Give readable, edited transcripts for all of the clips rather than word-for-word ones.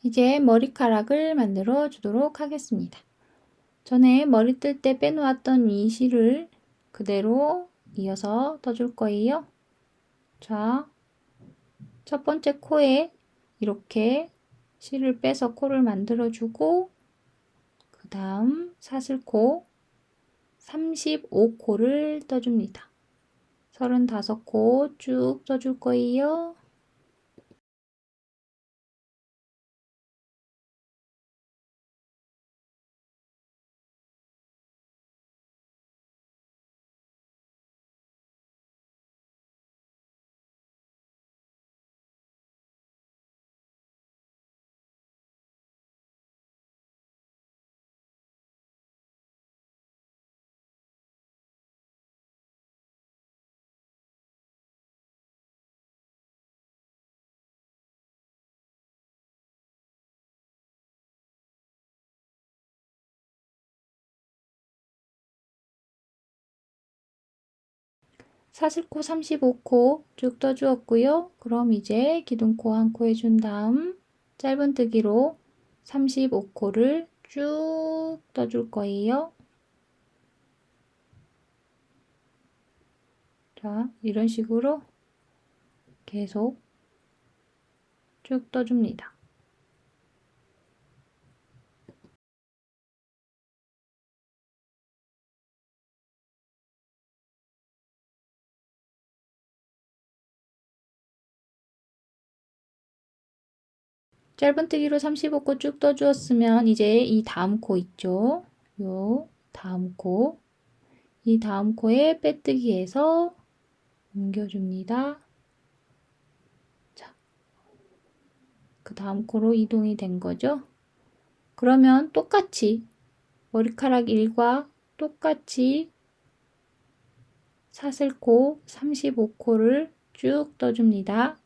이제 머리카락을 만들어 주도록 하겠습니다. 전에 머리 뜰 때 빼놓았던 이 실을 그대로 이어서 떠줄 거예요. 자, 첫 번째 코에 이렇게 실을 빼서 코를 만들어 주고, 그 다음 사슬코 35코를 떠줍니다. 35코 쭉 떠줄 거예요. 사슬코 35코 쭉 떠주었고요. 그럼 이제 기둥코 한 코 해준 다음 짧은뜨기로 35코를 쭉 떠줄 거예요. 자, 이런 식으로 계속 쭉 떠줍니다. 짧은뜨기로 35코 쭉 떠주었으면 이제 이 다음 코 있죠? 요 다음 코, 이 다음 코에 빼뜨기해서 옮겨줍니다. 자, 그 다음 코로 이동이 된 거죠? 그러면 똑같이 머리카락 1과 똑같이 사슬코 35코를 쭉 떠줍니다.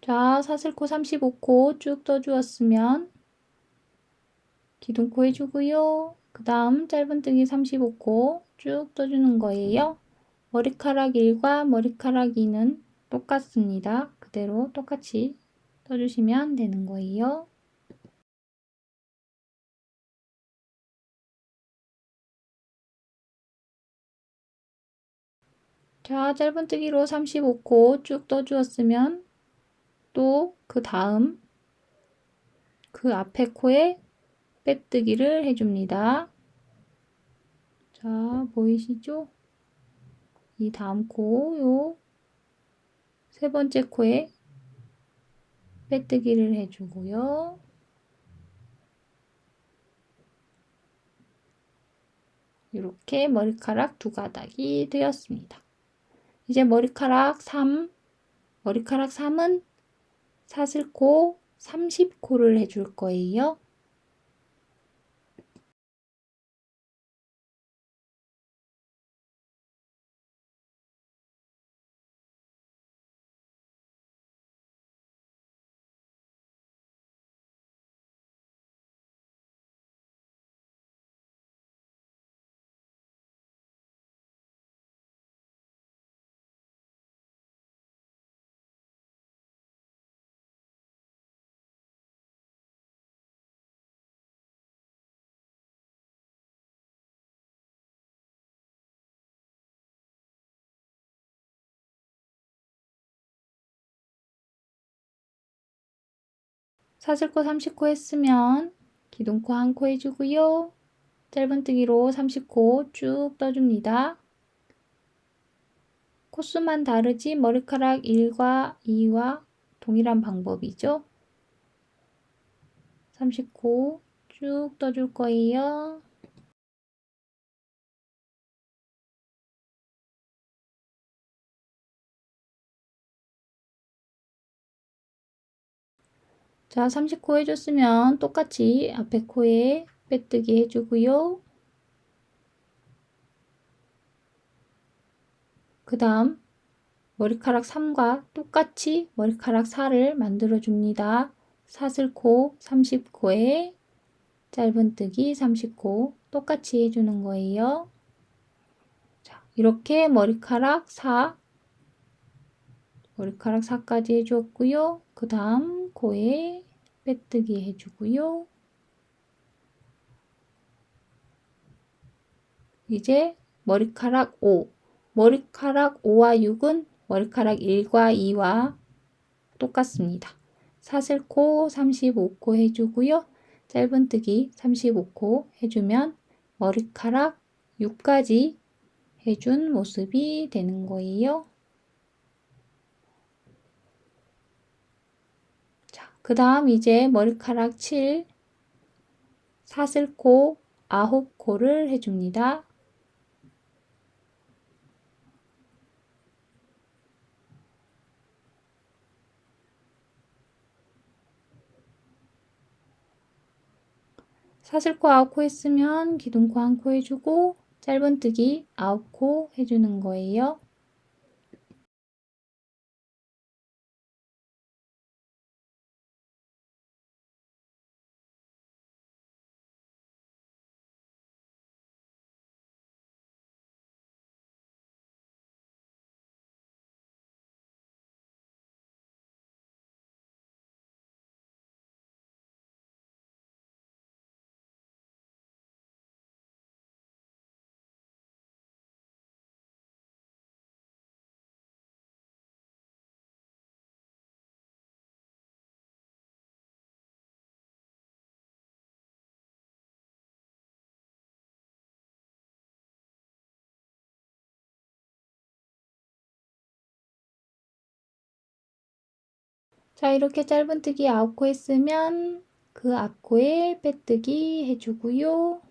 자, 사슬코 35코 쭉 떠주었으면 기둥코 해주고요. 그 다음 짧은뜨기 35코 쭉 떠주는 거예요. 머리카락 1과 머리카락 2는 똑같습니다. 그대로 똑같이 떠주시면 되는 거예요. 자, 짧은뜨기로 35코 쭉 떠주었으면 또 그 다음 그 앞에 코에 빼뜨기를 해줍니다. 자, 보이시죠? 이 다음 코, 요 세 번째 코에 빼뜨기를 해주고요. 이렇게 머리카락 두 가닥이 되었습니다. 이제 머리카락 3은 사슬코 30코를 해줄 거예요. 사슬코 30코 했으면 기둥코 한 코 해주고요. 짧은뜨기로 30코 쭉 떠줍니다. 코수만 다르지 머리카락 1과 2와 동일한 방법이죠. 30코 쭉 떠줄 거예요. 자, 30코 해줬으면 똑같이 앞에 코에 빼뜨기 해주고요. 그 다음 머리카락 3과 똑같이 머리카락 4를 만들어 줍니다. 사슬코 30코에 짧은뜨기 30코 똑같이 해주는 거예요. 자, 이렇게 머리카락 4까지 해주었고요. 그 다음 코에 빼뜨기 해주고요. 이제 머리카락 5와 6은 머리카락 1과 2와 똑같습니다. 사슬코 35코 해주고요. 짧은뜨기 35코 해주면 머리카락 6까지 해준 모습이 되는 거예요. 자, 그 다음 이제 머리카락 7 사슬코 9코를 해줍니다. 사슬코 9코 했으면 기둥코 1코 해주고 짧은뜨기 9코 해주는 거예요. 자, 이렇게 짧은뜨기 9코 했으면 그 앞코에 빼뜨기 해주고요.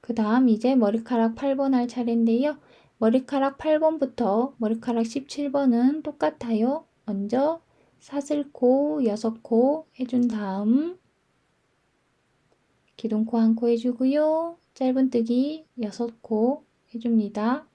그 다음 이제 머리카락 8번 할 차례인데요. 머리카락 8번부터 머리카락 17번은 똑같아요. 먼저 사슬코 6코 해준 다음 기둥코 1코 해주고요. 짧은뜨기 6코 해줍니다.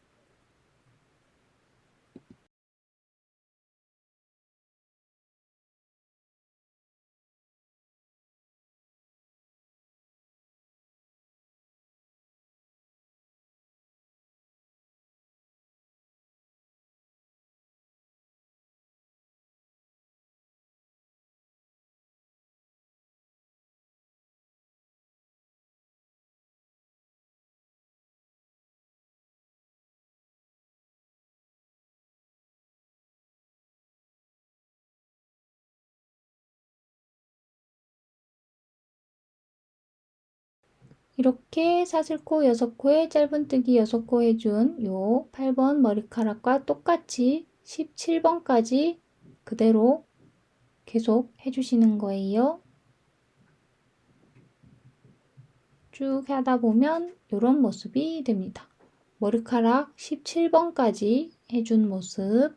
이렇게 사슬코 6코에 짧은뜨기 6코 해준 요 8번 머리카락과 똑같이 17번까지 그대로 계속 해주시는 거예요. 쭉 하다 보면 이런 모습이 됩니다. 머리카락 17번까지 해준 모습.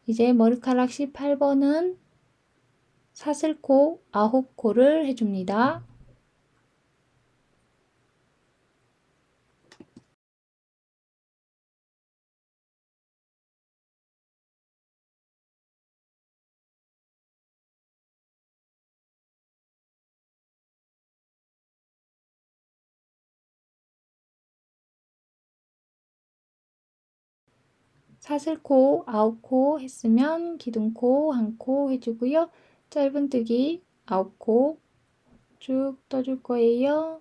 이제 머리카락 18번은 사슬코 9코를 해줍니다. 사슬코 9코 했으면 기둥코 1코 해주고요. 짧은뜨기 9코 쭉 떠줄 거예요.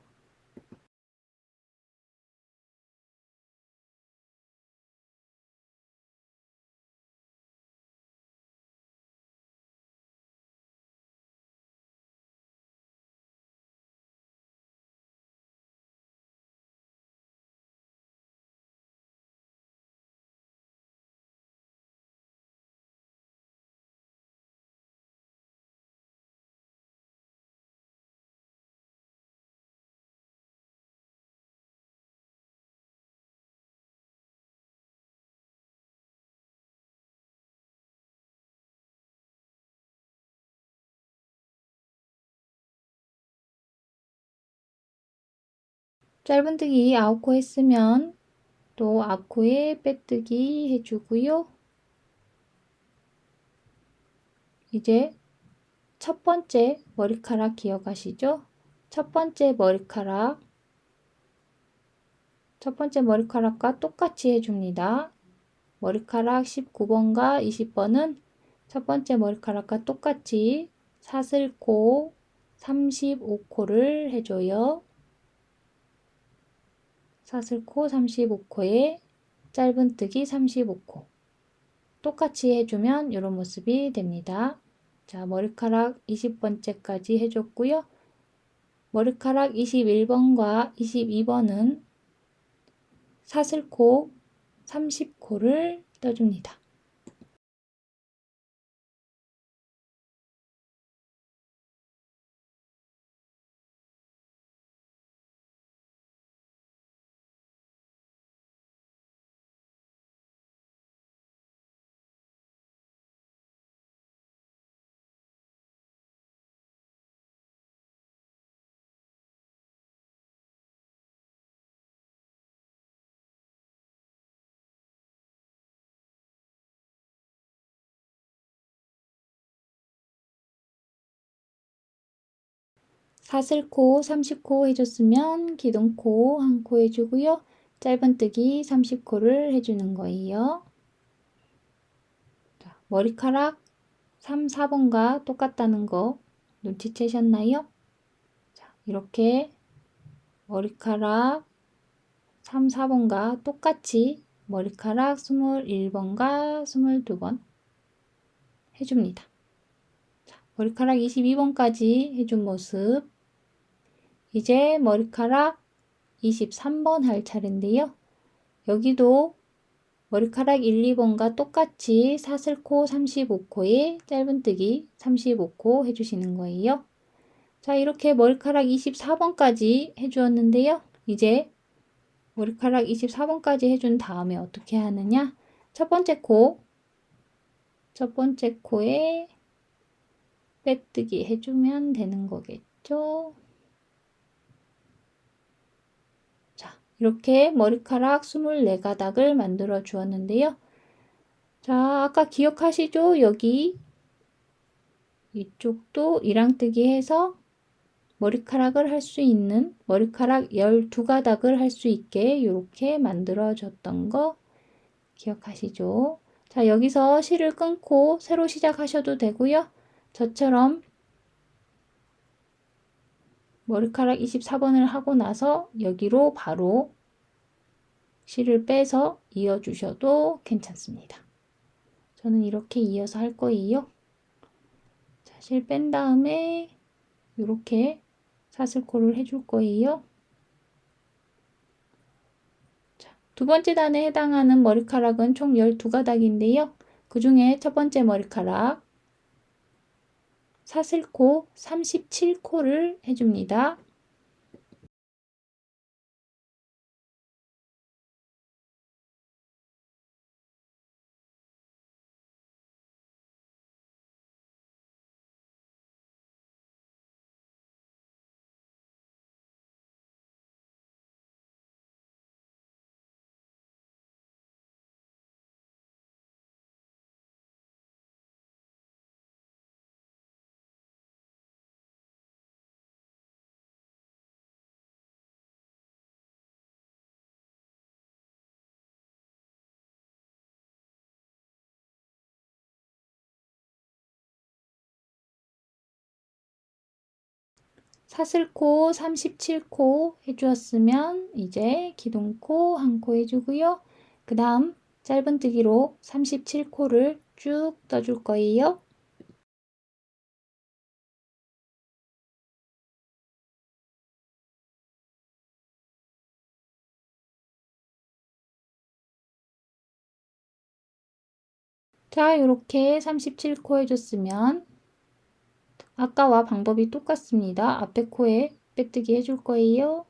짧은뜨기 9코 했으면 또 앞코에 빼뜨기 해주고요. 이제 첫 번째 머리카락 기억하시죠? 첫 번째 머리카락과 똑같이 해줍니다. 머리카락 19번과 20번은 첫 번째 머리카락과 똑같이 사슬코 35코를 해줘요. 사슬코 35코에 짧은뜨기 35코 똑같이 해주면 이런 모습이 됩니다. 자, 머리카락 20번째까지 해줬고요. 머리카락 21번과 22번은 사슬코 30코를 떠줍니다. 사슬코 30코 해줬으면 기둥코 1코 해주고요. 짧은뜨기 30코를 해주는 거예요. 자, 머리카락 3, 4번과 똑같다는 거 눈치채셨나요? 자, 이렇게 머리카락 3, 4번과 똑같이 머리카락 21번과 22번 해줍니다. 자, 머리카락 22번까지 해준 모습. 이제 머리카락 23번 할 차례인데요. 여기도 머리카락 1, 2번과 똑같이 사슬코 35코에 짧은뜨기 35코 해주시는 거예요. 자, 이렇게 머리카락 24번까지 해주었는데요. 이제 머리카락 24번까지 해준 다음에 어떻게 하느냐? 첫 번째 코에 빼뜨기 해주면 되는 거겠죠. 자, 이렇게 머리카락 24가닥을 만들어 주었는데요. 자, 아까 기억하시죠? 여기 이쪽도 이랑뜨기 해서 머리카락을 할 수 있는 머리카락 12가닥을 할 수 있게 이렇게 만들어 줬던 거 기억하시죠? 자, 여기서 실을 끊고 새로 시작하셔도 되고요. 저처럼 머리카락 24번을 하고 나서 여기로 바로 실을 빼서 이어 주셔도 괜찮습니다. 저는 이렇게 이어서 할 거예요. 자, 실 뺀 다음에 이렇게 사슬코를 해줄 거예요. 자, 두 번째 단에 해당하는 머리카락은 총 12가닥인데요. 그 중에 첫 번째 머리카락 사슬코 37코를 해줍니다. 사슬코 37코 해주었으면 이제 기둥코 1코 해주고요. 그 다음 짧은뜨기로 37코를 쭉 떠줄 거예요. 자, 이렇게 37코 해줬으면 아까와 방법이 똑같습니다. 앞에 코에 빼뜨기 해줄 거예요.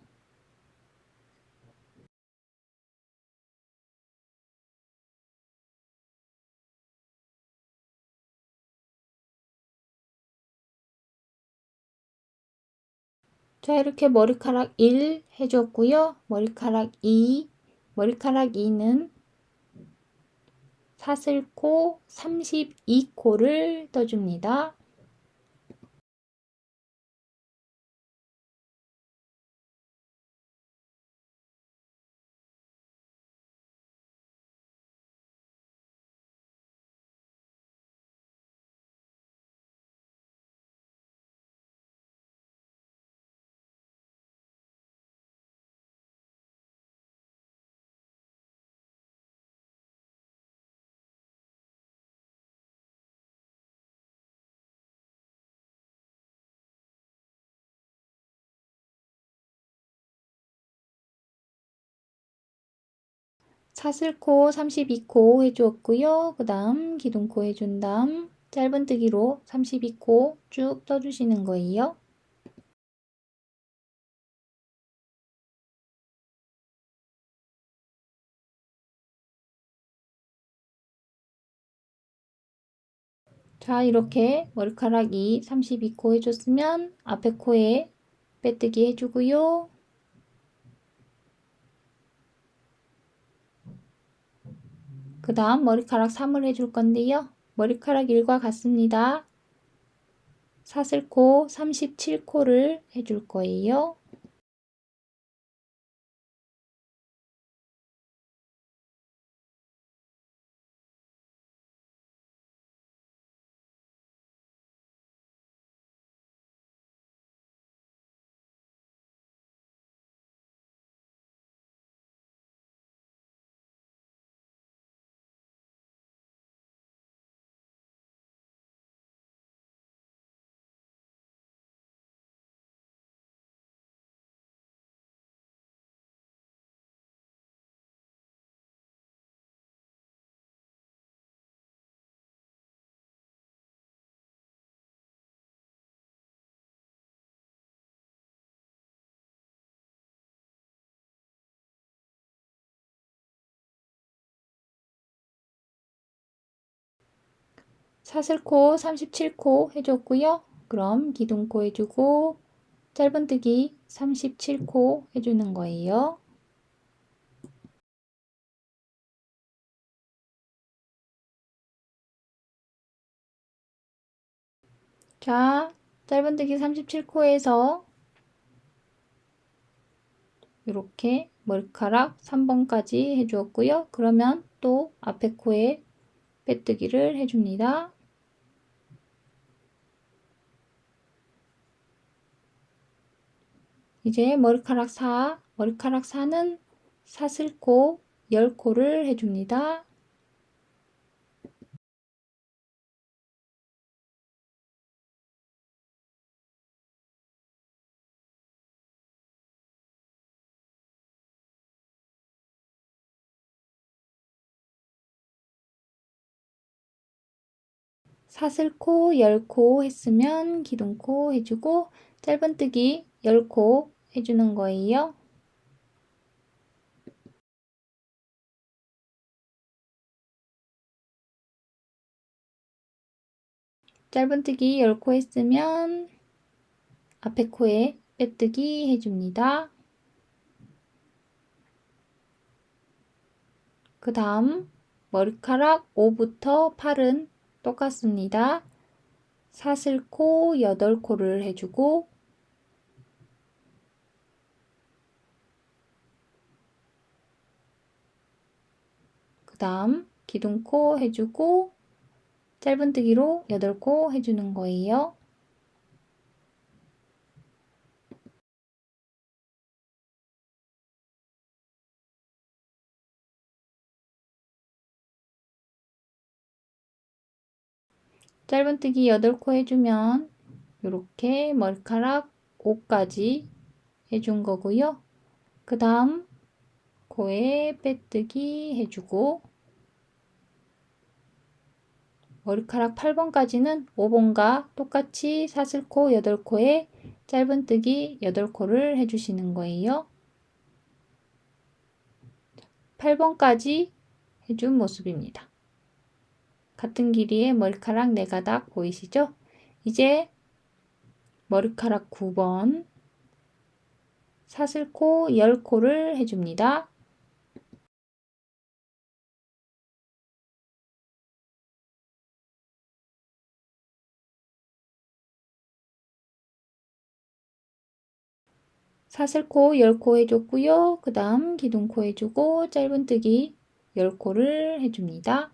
자, 이렇게 머리카락 1 해줬고요. 머리카락 2, 머리카락 2는 사슬코 32코를 떠줍니다. 사슬코 32코 해주었고요. 그 다음 기둥코 해준 다음 짧은뜨기로 32코 쭉 떠주시는 거예요. 자, 이렇게 머리카락이 32코 해줬으면 앞에 코에 빼뜨기 해주고요. 그 다음 머리카락 3을 해줄 건데요. 머리카락 1과 같습니다. 사슬코 37코를 해줄 거예요. 사슬코 37코 해줬고요. 그럼 기둥코 해주고 짧은뜨기 37코 해주는 거예요. 자, 짧은뜨기 37코에서 이렇게 머리카락 3번까지 해주었고요. 그러면 또 앞에 코에 빼뜨기를 해줍니다. 이제 머리카락 4, 머리카락 4는 사슬코 10코를 해줍니다. 사슬코 10코 했으면 기둥코 해주고 짧은뜨기 10코 해주는 거예요. 짧은뜨기 10코 했으면 앞에 코에 빼뜨기 해줍니다. 그 다음 머리카락 5부터 8은 똑같습니다. 사슬코 8코를 해주고 그 다음 기둥코 해주고 짧은뜨기로 8코 해주는 거예요. 짧은뜨기 8코 해주면 이렇게 머리카락 5까지 해준 거고요. 그 다음 코에 빼뜨기 해주고 머리카락 8번까지는 5번과 똑같이 사슬코 8코에 짧은뜨기 8코를 해주시는 거예요. 8번까지 해준 모습입니다. 같은 길이의 머리카락 4가닥 보이시죠? 이제 머리카락 9번 사슬코, 열코를 해줍니다. 사슬코, 열코 해줬고요. 그 다음 기둥코 해주고 짧은뜨기 열코를 해줍니다.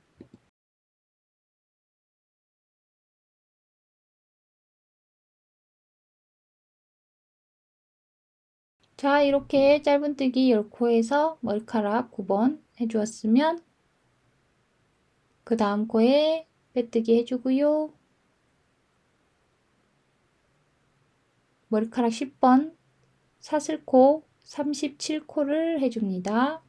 자, 이렇게 짧은뜨기 열코에서 머리카락 9번 해주었으면 그 다음 코에 빼뜨기 해주고요. 머리카락 10번 사슬코 37코를 해줍니다.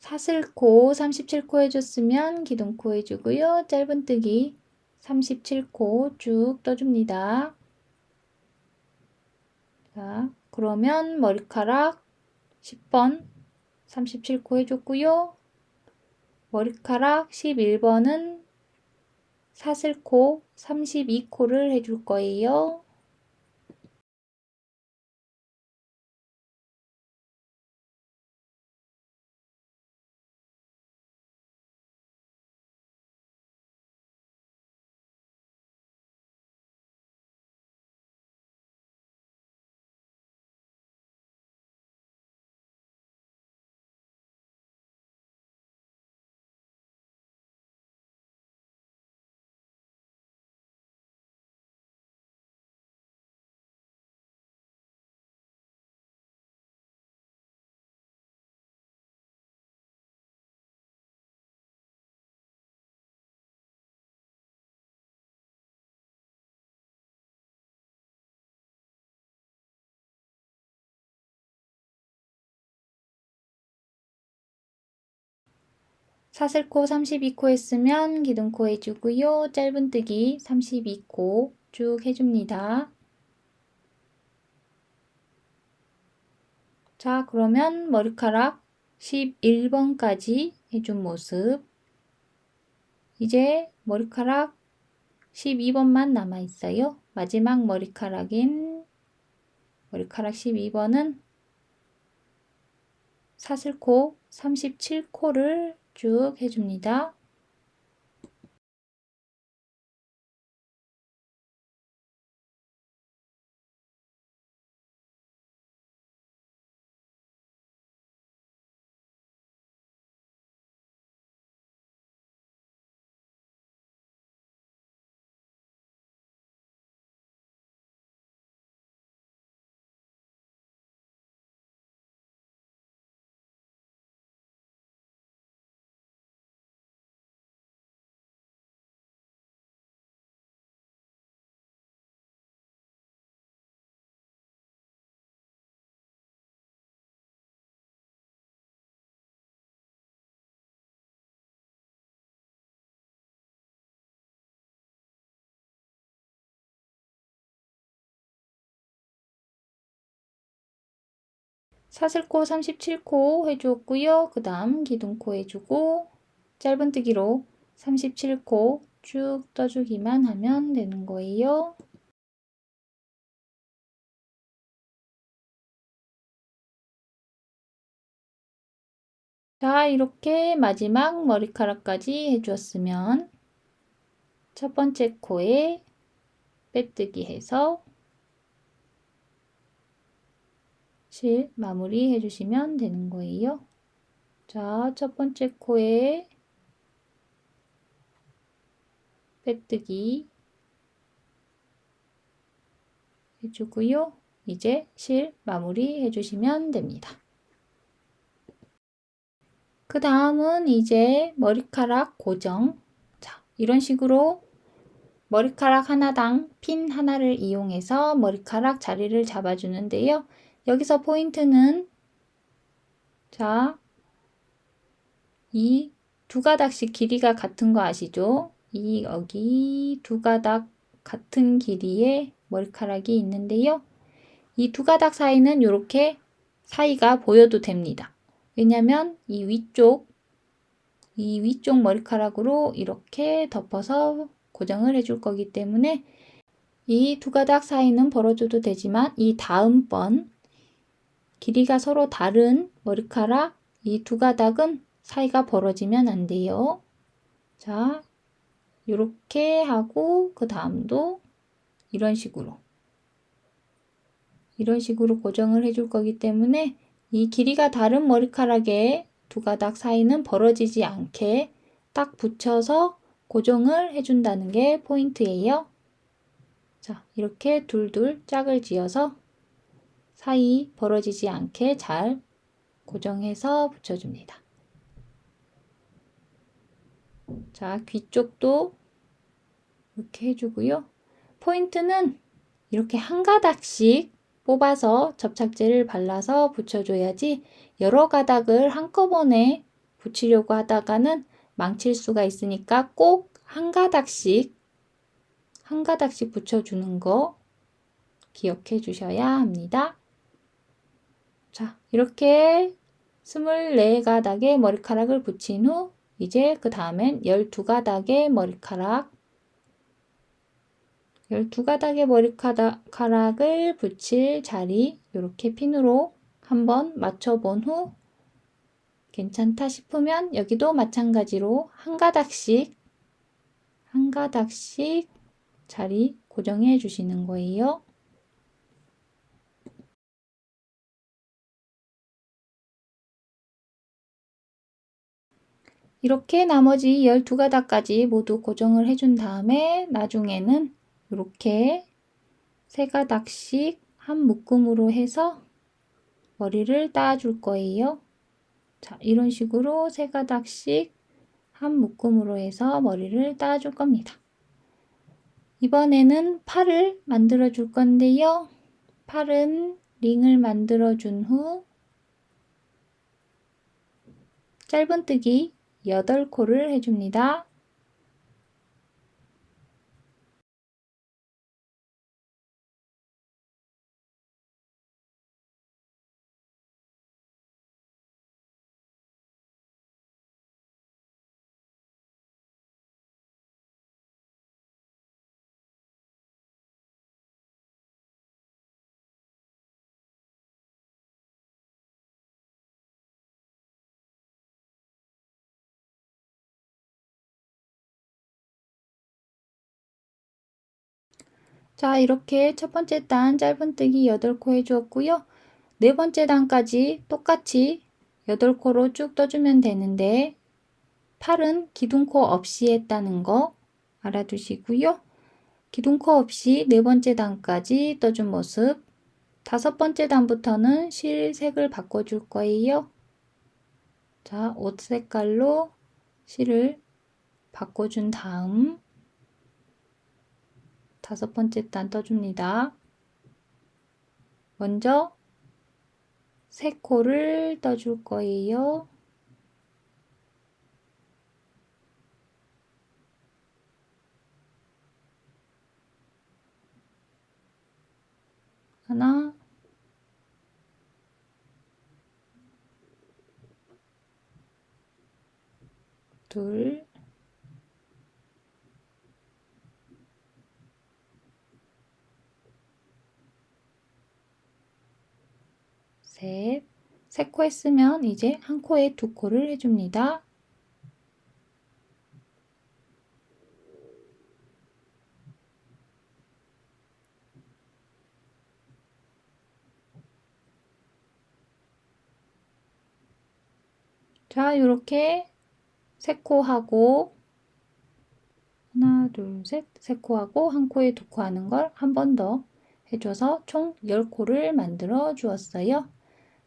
사슬코 37코 해줬으면 기둥코 해주고요. 짧은뜨기 37코 쭉 떠줍니다. 자, 그러면 머리카락 10번 37코 해줬고요. 머리카락 11번은 사슬코 32코를 해줄 거예요. 사슬코 32코 했으면 기둥코 해주고요. 짧은뜨기 32코 쭉 해줍니다. 자, 그러면 머리카락 11번까지 해준 모습. 이제 머리카락 12번만 남아 있어요. 마지막 머리카락인 머리카락 12번은 사슬코 37코를 쭉 해줍니다. 사슬코 37코 해주었고요. 그 다음 기둥코 해주고 짧은뜨기로 37코 쭉 떠주기만 하면 되는 거예요. 자, 이렇게 마지막 머리카락까지 해주었으면 첫 번째 코에 빼뜨기 해서 실 마무리 해주시면 되는 거예요. 자, 첫 번째 코에 빼뜨기 해주고요. 이제 실 마무리 해주시면 됩니다. 그 다음은 이제 머리카락 고정. 자, 이런 식으로 머리카락 하나당 핀 하나를 이용해서 머리카락 자리를 잡아주는데요. 여기서 포인트는 자, 이 두 가닥씩 길이가 같은 거 아시죠? 여기 두 가닥 같은 길이의 머리카락이 있는데요. 이 두 가닥 사이는 이렇게 사이가 보여도 됩니다. 왜냐면 이 위쪽 머리카락으로 이렇게 덮어서 고정을 해줄 거기 때문에 이 두 가닥 사이는 벌어줘도 되지만 이 다음번 길이가 서로 다른 머리카락 이 두 가닥은 사이가 벌어지면 안 돼요. 자, 이렇게 하고 그 다음도 이런 식으로 고정을 해줄 거기 때문에 이 길이가 다른 머리카락의 두 가닥 사이는 벌어지지 않게 딱 붙여서 고정을 해준다는 게 포인트예요. 자, 이렇게 둘둘 짝을 지어서 사이 벌어지지 않게 잘 고정해서 붙여줍니다. 자, 귀 쪽도 이렇게 해주고요. 포인트는 이렇게 한 가닥씩 뽑아서 접착제를 발라서 붙여줘야지 여러 가닥을 한꺼번에 붙이려고 하다가는 망칠 수가 있으니까 꼭 한 가닥씩 붙여주는 거 기억해 주셔야 합니다. 자, 이렇게 24가닥의 머리카락을 붙인 후 이제 그 다음엔 12가닥의 머리카락을 붙일 자리 이렇게 핀으로 한번 맞춰본 후 괜찮다 싶으면 여기도 마찬가지로 한 가닥씩 자리 고정해 주시는 거예요. 이렇게 나머지 12가닥까지 모두 고정을 해준 다음에 나중에는 이렇게 3가닥씩 한 묶음으로 해서 머리를 따줄 거예요. 자, 이런 식으로 3가닥씩 한 묶음으로 해서 머리를 따줄 겁니다. 이번에는 팔을 만들어 줄 건데요. 팔은 링을 만들어 준 후 짧은뜨기 8코를 해줍니다. 자, 이렇게 첫 번째 단 짧은뜨기 8코 해주었고요. 네 번째 단까지 똑같이 8코로 쭉 떠주면 되는데 팔은 기둥코 없이 했다는 거 알아두시고요. 기둥코 없이 네 번째 단까지 떠준 모습. 다섯 번째 단부터는 실색을 바꿔줄 거예요. 자, 옷 색깔로 실을 바꿔준 다음 다섯 번째 단 떠줍니다. 먼저 3코를 떠줄 거예요. 하나, 둘, 셋. 3코 했으면 이제 한 코에 2코를 해줍니다. 자, 이렇게 3코 하고 하나, 둘, 셋, 3코 하고 한 코에 2코 하는 걸 한 번 더 해줘서 총 10코를 만들어 주었어요.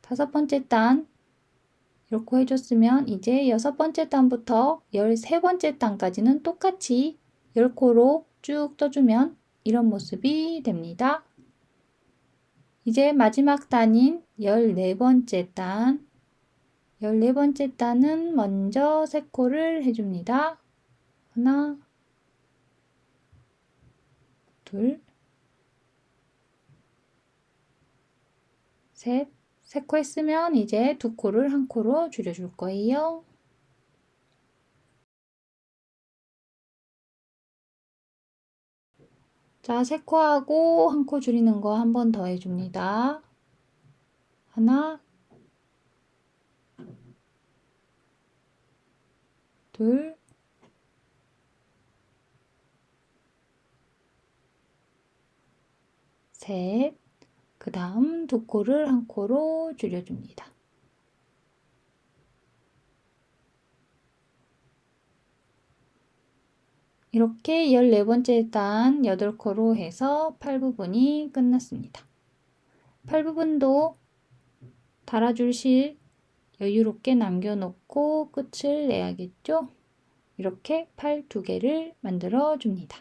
5번째 단 이렇게 해줬으면 이제 6번째 단부터 13번째 단까지는 똑같이 10코로 쭉 떠주면 이런 모습이 됩니다. 이제 마지막 단인 14번째 단 14번째 단은 먼저 3코를 해줍니다. 하나, 둘, 셋, 3코 했으면 이제 2코를 1코로 줄여줄 거예요. 자, 3코하고 1코 줄이는 거 한 번 더 해줍니다. 하나, 둘, 셋, 그 다음 2코를 1코로 줄여줍니다. 이렇게 14번째 단 8코로 해서 팔 부분이 끝났습니다. 팔 부분도 달아줄 실 여유롭게 남겨놓고 끝을 내야겠죠? 이렇게 팔 2개를 만들어 줍니다.